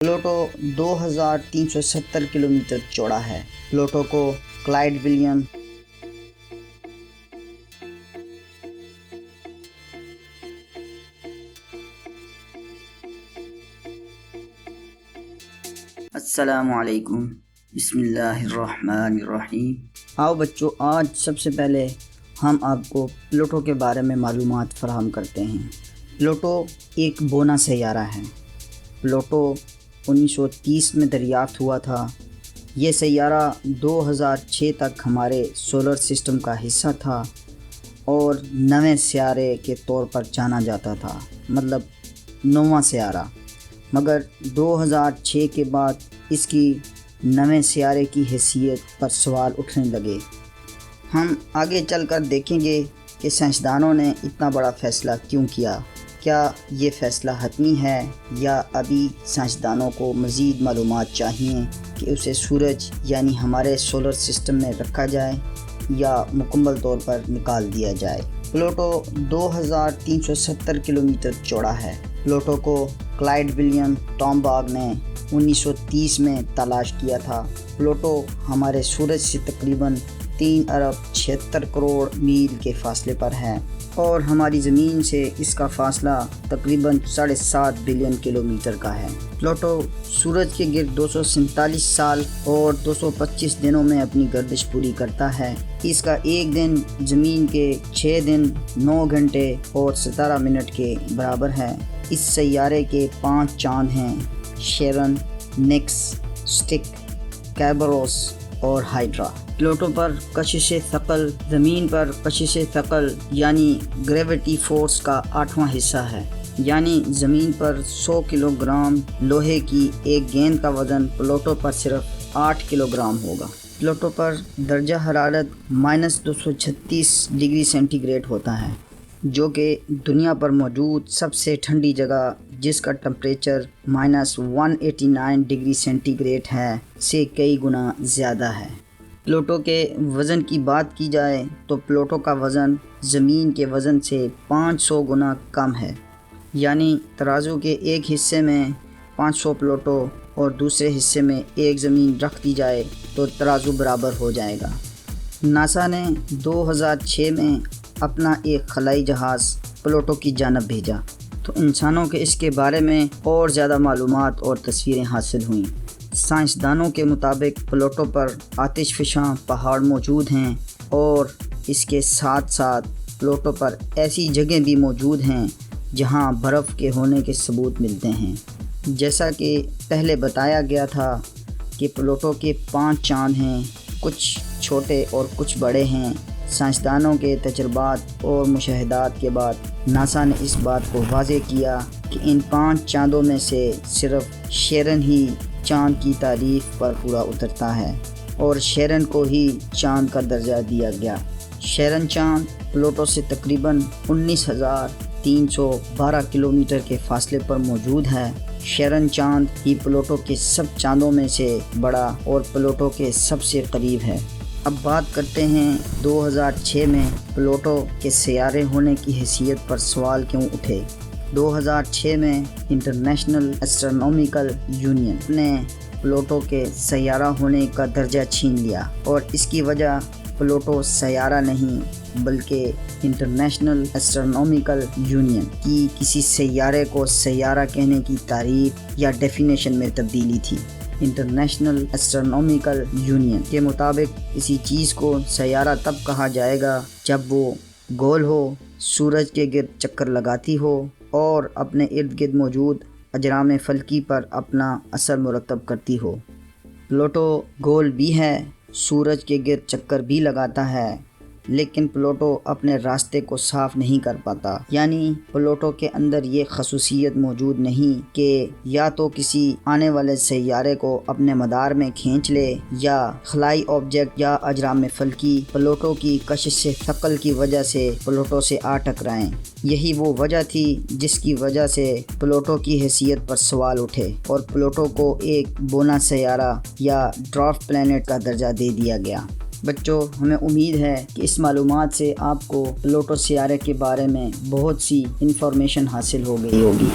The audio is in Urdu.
پلوٹو 2370 کلومیٹر چوڑا ہے۔ پلوٹو کو کلائڈ ولیم السلام علیکم، بسم اللہ الرحمن الرحیم۔ آؤ بچوں، آج سب سے پہلے ہم آپ کو پلوٹو کے بارے میں معلومات فراہم کرتے ہیں۔ پلوٹو ایک بونا سیارہ ہے۔ پلوٹو 1930 میں دریافت ہوا تھا۔ یہ سیارہ 2006 تک ہمارے سولر سسٹم کا حصہ تھا اور نویں سیارے کے طور پر جانا جاتا تھا، مطلب نواں سیارہ، مگر 2006 کے بعد اس کی نویں سیارے کی حیثیت پر سوال اٹھنے لگے۔ ہم آگے چل کر دیکھیں گے کہ سائنسدانوں نے اتنا بڑا فیصلہ کیوں کیا۔ کیا یہ فیصلہ حتمی ہے یا ابھی سائنسدانوں کو مزید معلومات چاہیے کہ اسے سورج یعنی ہمارے سولر سسٹم میں رکھا جائے یا مکمل طور پر نکال دیا جائے۔ پلوٹو 2370 کلومیٹر چوڑا ہے۔ پلوٹو کو کلائڈ ولیم ٹامباگ نے 1930 میں تلاش کیا تھا۔ پلوٹو ہمارے سورج سے تقریباً 3 ارب 76 کروڑ میل کے فاصلے پر ہے اور ہماری زمین سے اس کا فاصلہ تقریباً 7.5 بلین کلومیٹر کا ہے۔ پلوٹو سورج کے گرد 247 سال اور 225 دنوں میں اپنی گردش پوری کرتا ہے۔ اس کا ایک دن زمین کے 6 دن 9 گھنٹے اور 17 منٹ کے برابر ہے۔ اس سیارے کے 5 چاند ہیں: شیرن، نیکس، سٹک، کیبروس اور ہائیڈرا۔ پلوٹو پر کشش ثقل زمین پر کشش ثقل یعنی گریویٹی فورس کا 8واں حصہ ہے، یعنی زمین پر 100 کلو گرام لوہے کی ایک گیند کا وزن پلوٹو پر صرف 8 کلو گرام ہوگا۔ پلوٹو پر درجہ حرارت -236 ڈگری سینٹی گریڈ ہوتا ہے، جو کہ دنیا پر موجود سب سے ٹھنڈی جگہ جس کا ٹمپریچر -189 ڈگری سینٹی گریڈ ہے سے کئی گنا زیادہ ہے۔ پلوٹو کے وزن کی بات کی جائے تو پلوٹو کا وزن زمین کے وزن سے 500 گنا کم ہے، یعنی ترازو کے ایک حصے میں 500 پلوٹو اور دوسرے حصے میں ایک زمین رکھ دی جائے تو ترازو برابر ہو جائے گا۔ ناسا نے 2006 میں اپنا ایک خلائی جہاز پلوٹو کی جانب بھیجا تو انسانوں کے اس کے بارے میں اور زیادہ معلومات اور تصویریں حاصل ہوئیں۔ سائنسدانوں کے مطابق پلوٹو پر آتش فشاں پہاڑ موجود ہیں اور اس کے ساتھ ساتھ پلوٹو پر ایسی جگہیں بھی موجود ہیں جہاں برف کے ہونے کے ثبوت ملتے ہیں۔ جیسا کہ پہلے بتایا گیا تھا کہ پلوٹو کے 5 چاند ہیں، کچھ چھوٹے اور کچھ بڑے ہیں۔ سائنسدانوں کے تجربات اور مشاہدات کے بعد ناسا نے اس بات کو واضح کیا کہ ان 5 چاندوں میں سے صرف شیرن ہی چاند کی تعریف پر پورا اترتا ہے اور شیرن کو ہی چاند کا درجہ دیا گیا۔ شیرن چاند پلوٹو سے تقریباً 19,312 کلومیٹر کے فاصلے پر موجود ہے۔ شیرن چاند ہی پلوٹو کے سب چاندوں میں سے بڑا اور پلوٹو کے سب سے قریب ہے۔ اب بات کرتے ہیں 2006 میں پلوٹو کے سیارے ہونے کی حیثیت پر سوال کیوں اٹھے۔ 2006 میں انٹرنیشنل ایسٹرونامیکل یونین نے پلوٹو کے سیارہ ہونے کا درجہ چھین لیا اور اس کی وجہ پلوٹو سیارہ نہیں بلکہ انٹرنیشنل ایسٹرونامیکل یونین کی کسی سیارے کو سیارہ کہنے کی تعریف یا ڈیفینیشن میں تبدیلی تھی۔ انٹرنیشنل ایسٹرونامیکل یونین کے مطابق کسی چیز کو سیارہ تب کہا جائے گا جب وہ گول ہو، سورج کے گرد چکر لگاتی ہو اور اپنے ارد گرد موجود اجرام فلکی پر اپنا اثر مرتب کرتی ہو۔ پلوٹو گول بھی ہے، سورج کے گرد چکر بھی لگاتا ہے، لیکن پلوٹو اپنے راستے کو صاف نہیں کر پاتا، یعنی پلوٹو کے اندر یہ خصوصیت موجود نہیں کہ یا تو کسی آنے والے سیارے کو اپنے مدار میں کھینچ لے یا خلائی آبجیکٹ یا اجرام فلکی پلوٹو کی کشش ثقل کی وجہ سے پلوٹو سے آ ٹکرائیں۔ یہی وہ وجہ تھی جس کی وجہ سے پلوٹو کی حیثیت پر سوال اٹھے اور پلوٹو کو ایک بونا سیارہ یا ڈوارف پلینٹ کا درجہ دے دیا گیا۔ بچوں، ہمیں امید ہے کہ اس معلومات سے آپ کو پلوٹو سیارے کے بارے میں بہت سی انفارمیشن حاصل ہو گئی ہوگی۔